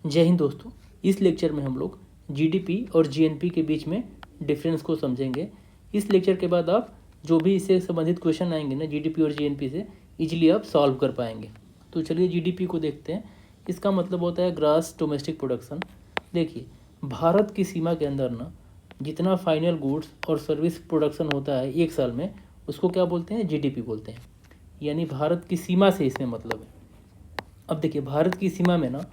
जय हिंद दोस्तों। इस लेक्चर में हम लोग जीडीपी और जीएनपी के बीच में डिफरेंस को समझेंगे। इस लेक्चर के बाद आप जो भी इससे संबंधित क्वेश्चन आएंगे ना जीडीपी और जीएनपी से इजीली आप सॉल्व कर पाएंगे। तो चलिए जीडीपी को देखते हैं। इसका मतलब होता है ग्रॉस डोमेस्टिक प्रोडक्शन। देखिए, भारत की सीमा के अंदर ना जितना फाइनल गुड्स और सर्विस प्रोडक्शन होता है एक साल में, उसको क्या बोलते हैं? जीडीपी बोलते हैं। यानी भारत की सीमा से इसमें मतलब है। अब देखिए, भारत की सीमा में ना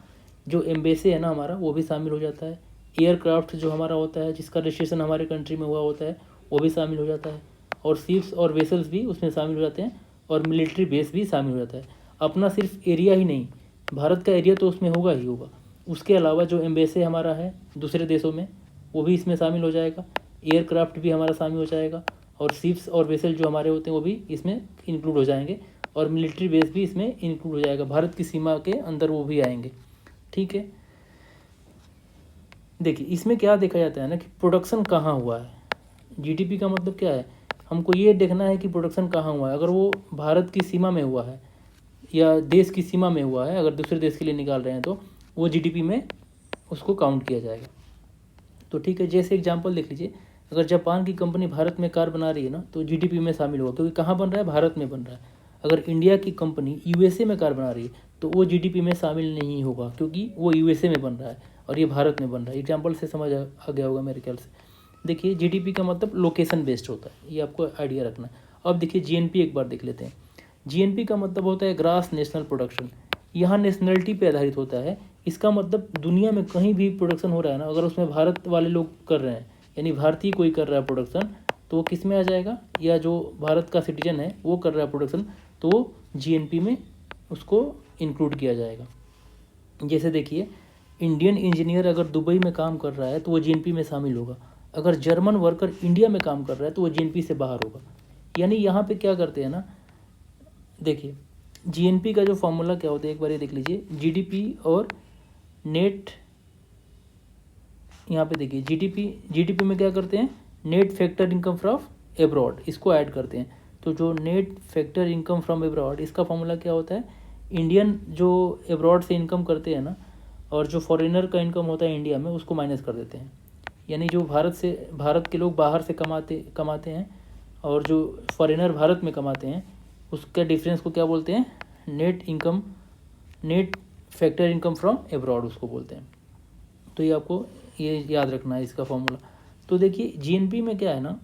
जो एम्बेसी है ना हमारा, वो भी शामिल हो जाता है। एयरक्राफ्ट जो हमारा होता है, जिसका रजिस्ट्रेशन हमारे कंट्री में हुआ होता है, वो भी शामिल हो जाता है। और शिप्स और वेसल्स भी उसमें शामिल हो जाते हैं, और मिलिट्री बेस भी शामिल हो जाता है। अपना सिर्फ एरिया ही नहीं, भारत का एरिया तो उसमें होगा ही होगा, उसके अलावा जो एम्बेसी हमारा है दूसरे देशों में, वो भी इसमें शामिल हो जाएगा। एयरक्राफ्ट भी हमारा शामिल हो जाएगा, और शिप्स और वेसल जो हमारे होते हैं वो भी इसमें इंक्लूड हो जाएंगे, और मिलिट्री बेस भी इसमें इंक्लूड हो जाएगा। भारत की सीमा के अंदर वो भी आएंगे। ठीक है, देखिए इसमें क्या देखा जाता है ना कि प्रोडक्शन कहाँ हुआ है। जीडीपी का मतलब क्या है? हमको ये देखना है कि प्रोडक्शन कहाँ हुआ है। अगर वो भारत की सीमा में हुआ है या देश की सीमा में हुआ है, अगर दूसरे देश के लिए निकाल रहे हैं तो वो जीडीपी में उसको काउंट किया जाएगा। तो ठीक है, जैसे एग्जांपल देख लीजिए, अगर जापान की कंपनी भारत में कार बना रही है ना, तो जीडीपी में शामिल होगा, क्योंकि कहाँ बन रहा है? भारत में बन रहा है। अगर इंडिया की कंपनी यूएसए में कार बना रही है तो वो जीडीपी में शामिल नहीं होगा, क्योंकि वो यूएसए में बन रहा है और ये भारत में बन रहा है। एग्जाम्पल से समझ आ गया होगा मेरे ख्याल से। देखिए, जीडीपी का मतलब लोकेशन बेस्ड होता है, ये आपको आइडिया रखना है। अब देखिए जीएनपी एक बार देख लेते हैं। जीएनपी का मतलब होता है ग्रॉस नेशनल प्रोडक्शन। यहाँ नेशनलिटी पे आधारित होता है। इसका मतलब दुनिया में कहीं भी प्रोडक्शन हो रहा है ना, अगर उसमें भारत वाले लोग कर रहे हैं, यानी भारतीय कोई कर रहा है प्रोडक्शन, तो वो किस में आ जाएगा? या जो भारत का सिटीजन है वो कर रहा है प्रोडक्शन, तो वो जीएनपी में उसको इंक्लूड किया जाएगा। जैसे देखिए, इंडियन इंजीनियर अगर दुबई में काम कर रहा है तो वो जीएनपी में शामिल होगा। अगर जर्मन वर्कर इंडिया में काम कर रहा है तो वो जीएनपी से बाहर होगा। यानी यहाँ पे क्या करते हैं ना, देखिए जीएनपी का जो फॉर्मूला क्या होता है एक बार ये देख लीजिए। जीडीपी और नेट, यहाँ पे देखिए जीडीपी में क्या करते हैं? Net factor income from abroad, इसको ऐड करते हैं। तो जो net factor income from abroad, इसका फॉर्मूला क्या होता है? इंडियन जो एब्रॉड से इनकम करते हैं ना, और जो फॉरेनर का इनकम होता है इंडिया में, उसको माइनस कर देते हैं। यानी जो भारत के लोग बाहर से कमाते हैं और जो फॉरेनर भारत में कमाते हैं, उसके डिफरेंस को क्या बोलते हैं? Net factor income from abroad उसको बोलते हैं। तो ये आपको ये याद रखना है इसका फॉर्मूला। तो देखिए जीएनपी में क्या है ना,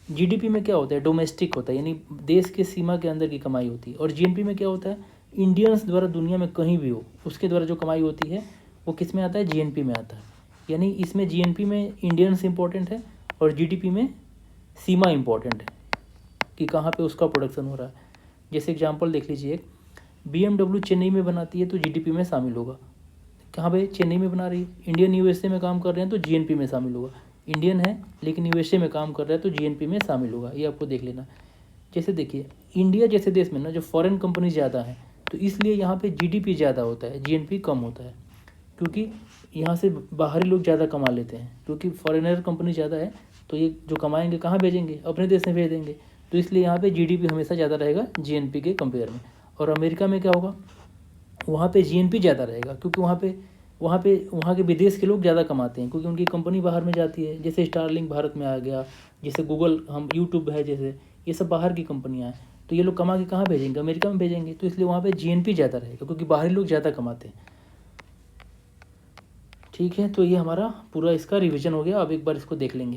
जीडीपी में क्या होता है? डोमेस्टिक होता है, यानी देश के सीमा के अंदर की कमाई होती है। और जीएनपी में क्या होता है? इंडियंस द्वारा दुनिया में कहीं भी हो, उसके द्वारा जो कमाई होती है वो किस में आता है? जीएनपी में आता है। यानी इसमें जीएनपी में इंडियंस इंपॉर्टेंट है और जीडीपी में सीमा इंपॉर्टेंट है कि कहाँ पे उसका प्रोडक्शन हो रहा है। जैसे एग्जांपल देख लीजिए, एक BMW चेन्नई में बनाती है तो जीडीपी में शामिल होगा। कहाँ पे? चेन्नई में बना रही है। इंडियन यूएसए में काम कर रहे हैं तो जीएनपी में शामिल होगा। इंडियन है लेकिन यूएसए में काम कर रहा है तो जीएनपी में शामिल होगा। ये आपको देख लेना। जैसे देखिए, इंडिया जैसे देश में ना जो फॉरेन कंपनी ज़्यादा है, तो इसलिए यहाँ पे जीडीपी ज़्यादा होता है, जीएनपी कम होता है, क्योंकि यहाँ से बाहरी लोग ज़्यादा कमा लेते हैं। क्योंकि फॉरेनर कंपनी ज़्यादा है तो ये जो कमाएंगे कहाँ भेजेंगे? अपने देश में भेज देंगे। तो इसलिए यहाँ पे जीडीपी हमेशा ज़्यादा रहेगा जीएनपी के कंपेयर में। और अमेरिका में क्या होगा? वहाँ पे जीएनपी ज़्यादा रहेगा, क्योंकि वहाँ के विदेश के लोग ज़्यादा कमाते हैं, क्योंकि उनकी कंपनी बाहर में जाती है। जैसे स्टारलिंक भारत में आ गया, जैसे गूगल, हम यूट्यूब है, जैसे ये सब बाहर की कंपनियाँ हैं, तो ये लोग कमा के कहाँ भेजेंगे? अमेरिका में भेजेंगे। तो इसलिए वहाँ पे जीएनपी ज़्यादा रहेगा, क्योंकि बाहरी लोग ज़्यादा कमाते हैं। ठीक है, तो ये हमारा पूरा इसका रिवीजन हो गया। अब एक बार इसको देख लेंगे।